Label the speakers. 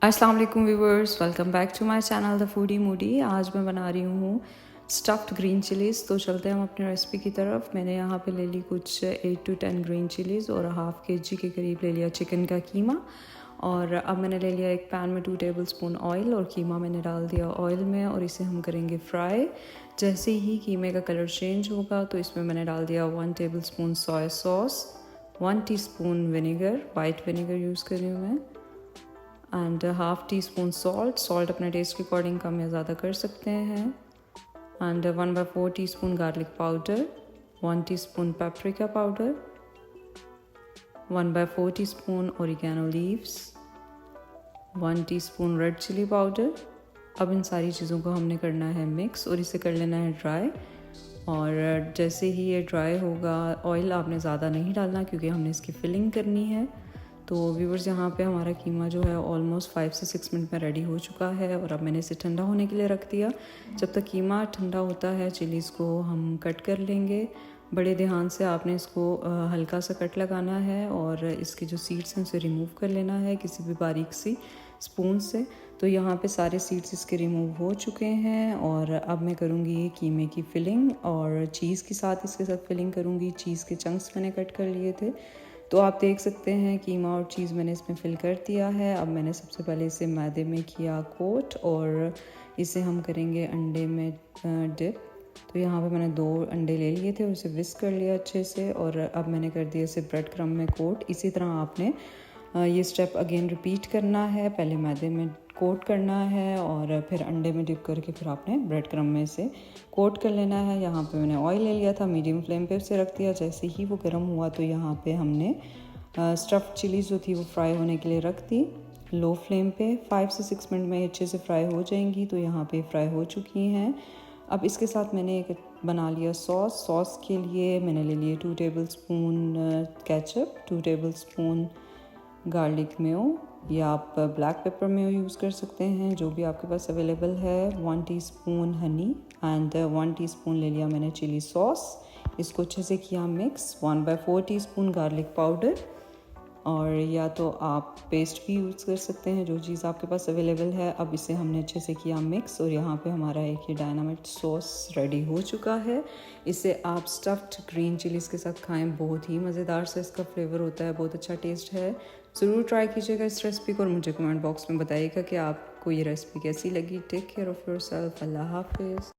Speaker 1: अस्सलाम वालेकुम viewers, welcome back to my channel the foodie moody. आज मैं बना रही हूँ स्टफ्ड ग्रीन चिलीज़। तो चलते हैं हम अपनी रेसिपी की तरफ। मैंने यहाँ पे ले ली कुछ 8 to 10 ग्रीन चिलीज़ और हाफ़ kg के करीब ले लिया चिकन का कीमा। और अब मैंने ले लिया एक पैन में 2 टेबलस्पून ऑयल और कीमा मैंने डाल दिया ऑयल में और इसे हम करेंगे फ्राई। जैसे ही कीमे का कलर चेंज होगा तो इसमें मैंने डाल दिया 1 tablespoon soya sauce, 1 teaspoon vinegar, white vinegar use कर रही हूँ मैं, and half teaspoon salt अपने टेस्ट के अकॉर्डिंग कम या ज़्यादा कर सकते हैं, and 1/4 teaspoon garlic powder, 1 teaspoon paprika powder, 1/4 teaspoon oregano leaves, 1 teaspoon red chilli powder. अब इन सारी चीज़ों को हमने करना है मिक्स और इसे कर लेना है ड्राई। और जैसे ही ये ड्राई होगा, ऑयल आपने ज़्यादा नहीं डालना क्योंकि हमने इसकी फिलिंग करनी है। तो व्यूवर्स, यहाँ पे हमारा कीमा जो है ऑलमोस्ट 5 से 6 मिनट में रेडी हो चुका है और अब मैंने इसे ठंडा होने के लिए रख दिया। जब तक कीमा ठंडा होता है चिलीज़ को हम कट कर लेंगे। बड़े ध्यान से आपने इसको हल्का सा कट लगाना है और इसके जो सीड्स हैं उसे रिमूव कर लेना है किसी भी बारीक सी स्पून से। तो यहाँ पे सारे सीड्स इसके रिमूव हो चुके हैं और अब मैं करूँगी ये कीमे की फिलिंग और चीज़ के साथ इसके साथ फिलिंग करूँगी। चीज़ के चंक्स मैंने कट कर लिए थे, तो आप देख सकते हैं कीमा और चीज़ मैंने इसमें फिल कर दिया है। अब मैंने सबसे पहले इसे मैदे में किया कोट और इसे हम करेंगे अंडे में डिप। तो यहाँ पे मैंने 2 अंडे ले लिए थे, उसे विस्क कर लिया अच्छे से और अब मैंने कर दिया इसे ब्रेड क्रम्ब में कोट। इसी तरह आपने ये स्टेप अगेन रिपीट करना है। पहले मैदे में कोट करना है और फिर अंडे में डिप करके फिर आपने ब्रेड क्रम्ब में से कोट कर लेना है। यहाँ पे मैंने ऑयल ले लिया था, मीडियम फ्लेम पे उसे रख दिया। जैसे ही वो गर्म हुआ तो यहाँ पे हमने स्टफ़्ड चिलीज़ जो थी वो फ्राई होने के लिए रख दी लो फ्लेम पे। 5 से 6 मिनट में अच्छे से फ्राई हो जाएंगी। तो यहाँ पे फ्राई हो चुकी हैं। अब इसके साथ मैंने एक बना लिया सॉस के लिए मैंने ले लिए 2 tablespoon ketchup, 2 tablespoon garlic Mayo या आप ब्लैक पेपर मेयो यूज़ कर सकते हैं, जो भी आपके पास अवेलेबल है। 1 टीस्पून हनी एंड 1 टीस्पून ले लिया मैंने चिली सॉस। इसको अच्छे से किया मिक्स। 1/4 टीस्पून गार्लिक पाउडर, और या तो आप पेस्ट भी यूज़ कर सकते हैं, जो चीज़ आपके पास अवेलेबल है। अब इसे हमने अच्छे से किया मिक्स और यहाँ पे हमारा एक ये डायनामाइट सॉस रेडी हो चुका है। इसे आप स्टफ्ड ग्रीन चिलीज़ के साथ खाएं, बहुत ही मज़ेदार सा इसका फ्लेवर होता है, बहुत अच्छा टेस्ट है। ज़रूर ट्राई कीजिएगा इस रेसिपी को और मुझे कमेंट बॉक्स में बताइएगा कि आपको ये रेसिपी कैसी लगी। Take care of yourself. अल्लाह हाफिज़।